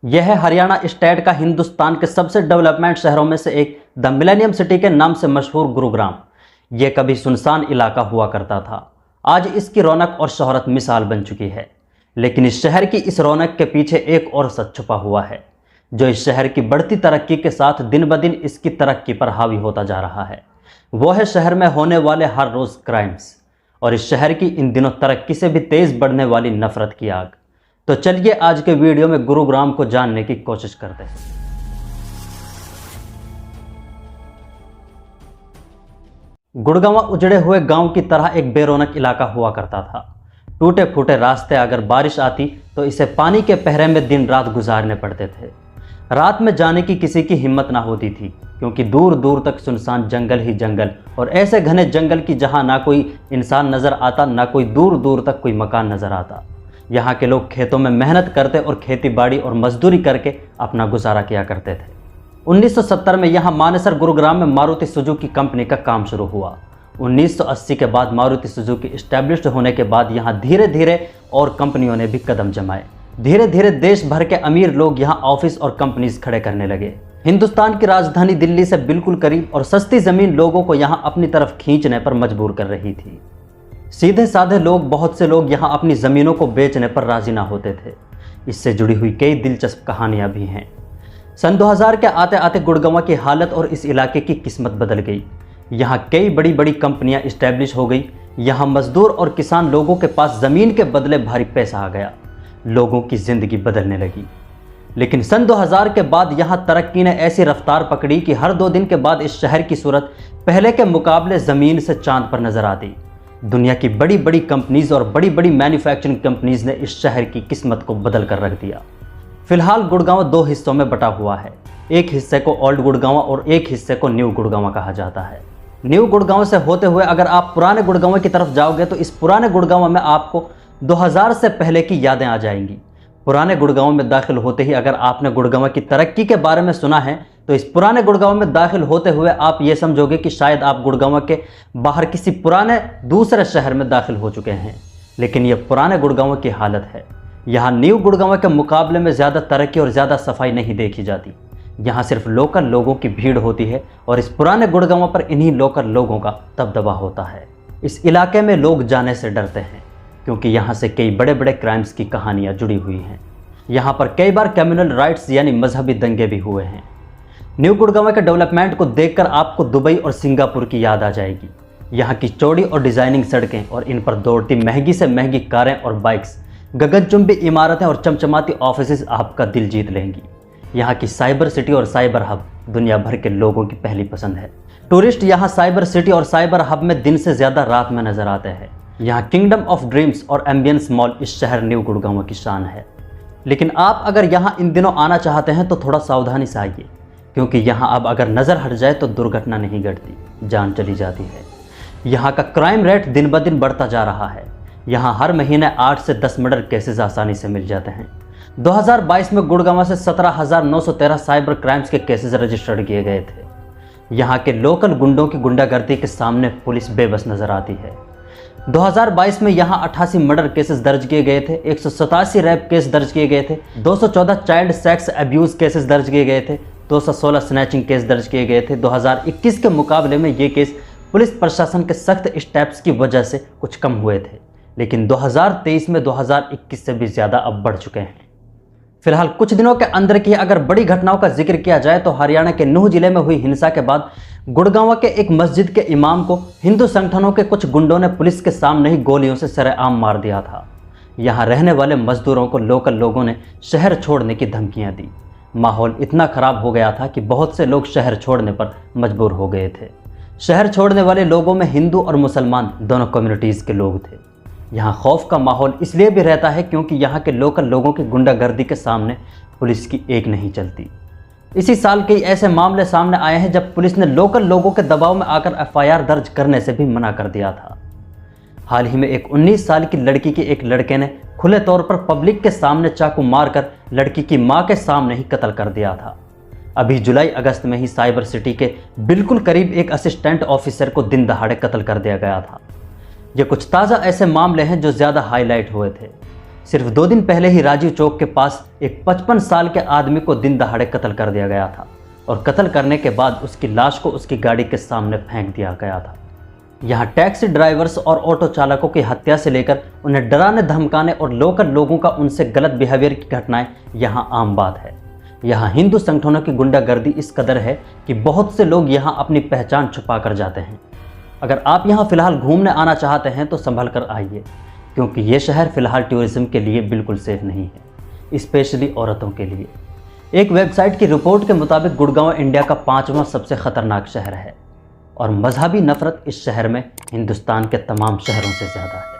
यह है हरियाणा स्टेट का हिंदुस्तान के सबसे डेवलपमेंट शहरों में से एक द मिलेनियम सिटी के नाम से मशहूर गुरुग्राम। यह कभी सुनसान इलाका हुआ करता था। आज इसकी रौनक और शोहरत मिसाल बन चुकी है। लेकिन इस शहर की इस रौनक के पीछे एक और सच छुपा हुआ है, जो इस शहर की बढ़ती तरक्की के साथ दिन ब दिन इसकी तरक्की पर हावी होता जा रहा है। वो है शहर में होने वाले हर रोज़ क्राइम्स और इस शहर की इन दिनों तरक्की से भी तेज़ बढ़ने वाली नफरत की आग। तो चलिए आज के वीडियो में गुरुग्राम को जानने की कोशिश करते हैं। गुड़गांव उजड़े हुए गांव की तरह एक बेरौनक इलाका हुआ करता था। टूटे फूटे रास्ते, अगर बारिश आती तो इसे पानी के पहरे में दिन रात गुजारने पड़ते थे। रात में जाने की किसी की हिम्मत ना होती थी, क्योंकि दूर दूर तक सुनसान जंगल ही जंगल, और ऐसे घने जंगल की जहां ना कोई इंसान नजर आता, ना कोई दूर दूर तक कोई मकान नजर आता। यहाँ के लोग खेतों में मेहनत करते और खेती बाड़ी और मजदूरी करके अपना गुजारा किया करते थे। 1970 में यहाँ मानेसर गुरुग्राम में मारुति सुजुकी कंपनी का काम शुरू हुआ। 1980 के बाद मारुति सुजुकी इस्टेब्लिश्ड होने के बाद यहाँ धीरे धीरे और कंपनियों ने भी कदम जमाए। धीरे धीरे देश भर के अमीर लोग यहाँ ऑफिस और कंपनीज खड़े करने लगे। हिंदुस्तान की राजधानी दिल्ली से बिल्कुल करीब और सस्ती जमीन लोगों को यहाँ अपनी तरफ खींचने पर मजबूर कर रही थी। सीधे साधे लोग, बहुत से लोग यहाँ अपनी ज़मीनों को बेचने पर राजी ना होते थे। इससे जुड़ी हुई कई दिलचस्प कहानियाँ भी हैं। सन 2000 के आते आते गुड़गांव की हालत और इस इलाके की किस्मत बदल गई। यहाँ कई बड़ी बड़ी कंपनियाँ इस्टेब्लिश हो गई। यहाँ मजदूर और किसान लोगों के पास ज़मीन के बदले भारी पैसा आ गया। लोगों की ज़िंदगी बदलने लगी। लेकिन सन 2000 के बाद यहाँ तरक्की ने ऐसी रफ्तार पकड़ी कि हर 2 दिन के बाद इस शहर की सूरत पहले के मुकाबले ज़मीन से चांद पर नजर आती। दुनिया की बड़ी बड़ी कंपनीज और बड़ी बड़ी मैन्युफैक्चरिंग कंपनीज ने इस शहर की किस्मत को बदल कर रख दिया। फिलहाल गुड़गांव 2 हिस्सों में बटा हुआ है। एक हिस्से को ओल्ड गुड़गांव और एक हिस्से को न्यू गुड़गांव कहा जाता है। न्यू गुड़गांव से होते हुए अगर आप पुराने गुड़गांव की तरफ जाओगे तो इस पुराने गुड़गांव में आपको 2000 से पहले की यादें आ जाएंगी। पुराने गुड़गांव में दाखिल होते ही अगर आपने गुड़गांव की तरक्की के बारे में सुना है तो इस पुराने गुड़गांव में दाखिल होते हुए आप ये समझोगे कि शायद आप गुड़गांव के बाहर किसी पुराने दूसरे शहर में दाखिल हो चुके हैं। लेकिन ये पुराने गुड़गांव की हालत है। यहाँ न्यू गुड़गांव के मुकाबले में ज़्यादा तरक्की और ज़्यादा सफाई नहीं देखी जाती। यहाँ सिर्फ लोकल लोगों की भीड़ होती है और इस पुराने गुड़गांव पर इन्हीं लोकल लोगों का दबदबा होता है। इस इलाके में लोग जाने से डरते हैं, क्योंकि यहाँ से कई बड़े बड़े क्राइम्स की कहानियाँ जुड़ी हुई हैं। यहाँ पर कई बार कम्युनल राइट्स यानी मजहबी दंगे भी हुए हैं। न्यू गुड़गांव के डेवलपमेंट को देखकर आपको दुबई और सिंगापुर की याद आ जाएगी। यहाँ की चौड़ी और डिज़ाइनिंग सड़कें और इन पर दौड़ती महंगी से महंगी कारें और बाइक्स, गगनचुंबी इमारतें और चमचमाती ऑफिसेज आपका दिल जीत लेंगी। यहाँ की साइबर सिटी और साइबर हब दुनिया भर के लोगों की पहली पसंद है। टूरिस्ट यहाँ साइबर सिटी और साइबर हब में दिन से ज़्यादा रात में नजर आते हैं। यहाँ किंगडम ऑफ ड्रीम्स और एम्बियंस मॉल इस शहर न्यू गुड़गांव की शान है। लेकिन आप अगर यहाँ इन दिनों आना चाहते हैं तो थोड़ा सावधानी से आइए, क्योंकि यहाँ अब अगर नज़र हट जाए तो दुर्घटना नहीं घटती, जान चली जाती है। यहाँ का क्राइम रेट दिन ब दिन बढ़ता जा रहा है। यहाँ हर महीने 8 से 10 मर्डर केसेस आसानी से मिल जाते हैं। 2022 में गुड़गांव से 17,913 साइबर क्राइम्स के केसेस रजिस्टर्ड किए गए थे। यहाँ के लोकल गुंडों की गुंडागर्दी के सामने पुलिस बेबस नजर आती है। 2022 में यहाँ 88 मर्डर केसेस दर्ज किए गए थे, 187 रेप केस दर्ज किए गए थे, 214 चाइल्ड सेक्स अब्यूज केसेस दर्ज किए गए थे, 216 स्नैचिंग केस दर्ज किए गए थे। 2021 के मुकाबले में ये केस पुलिस प्रशासन के सख्त स्टेप्स की वजह से कुछ कम हुए थे, लेकिन 2023 में 2021 से भी ज़्यादा अब बढ़ चुके हैं। फिलहाल कुछ दिनों के अंदर की अगर बड़ी घटनाओं का जिक्र किया जाए तो हरियाणा के नूह जिले में हुई हिंसा के बाद गुड़गांव के एक मस्जिद के इमाम को हिंदू संगठनों के कुछ गुंडों ने पुलिस के सामने ही गोलियों से सरेआम मार दिया था। यहाँ रहने वाले मजदूरों को लोकल लोगों ने शहर छोड़ने की धमकियाँ दी। माहौल इतना खराब हो गया था कि बहुत से लोग शहर छोड़ने पर मजबूर हो गए थे। शहर छोड़ने वाले लोगों में हिंदू और मुसलमान दोनों कम्युनिटीज़ के लोग थे। यहाँ खौफ का माहौल इसलिए भी रहता है क्योंकि यहाँ के लोकल लोगों की गुंडागर्दी के सामने पुलिस की एक नहीं चलती। इसी साल कई ऐसे मामले सामने आए हैं जब पुलिस ने लोकल लोगों के दबाव में आकर FIR दर्ज करने से भी मना कर दिया था। हाल ही में एक 19 साल की लड़की की एक लड़के ने खुले तौर पर पब्लिक के सामने चाकू मारकर लड़की की मां के सामने ही कत्ल कर दिया था। अभी जुलाई अगस्त में ही साइबर सिटी के बिल्कुल करीब एक असिस्टेंट ऑफिसर को दिन दहाड़े कत्ल कर दिया गया था। ये कुछ ताज़ा ऐसे मामले हैं जो ज़्यादा हाईलाइट हुए थे। सिर्फ 2 दिन पहले ही राजीव चौक के पास एक 55 साल के आदमी को दिन दहाड़े कत्ल कर दिया गया था और कत्ल करने के बाद उसकी लाश को उसकी गाड़ी के सामने फेंक दिया गया था। यहाँ टैक्सी ड्राइवर्स और ऑटो चालकों की हत्या से लेकर उन्हें डराने धमकाने और लोकल लोगों का उनसे गलत बिहेवियर की घटनाएं यहाँ आम बात है। यहाँ हिंदू संगठनों की गुंडागर्दी इस कदर है कि बहुत से लोग यहाँ अपनी पहचान छुपा कर जाते हैं। अगर आप यहाँ फ़िलहाल घूमने आना चाहते हैं तो संभल कर आइए, क्योंकि ये शहर फ़िलहाल टूरिज़्म के लिए बिल्कुल सेफ नहीं है, स्पेशली औरतों के लिए। एक वेबसाइट की रिपोर्ट के मुताबिक गुड़गांव इंडिया का 5वां सबसे ख़तरनाक शहर है और मजहबी नफ़रत इस शहर में हिंदुस्तान के तमाम शहरों से ज़्यादा है।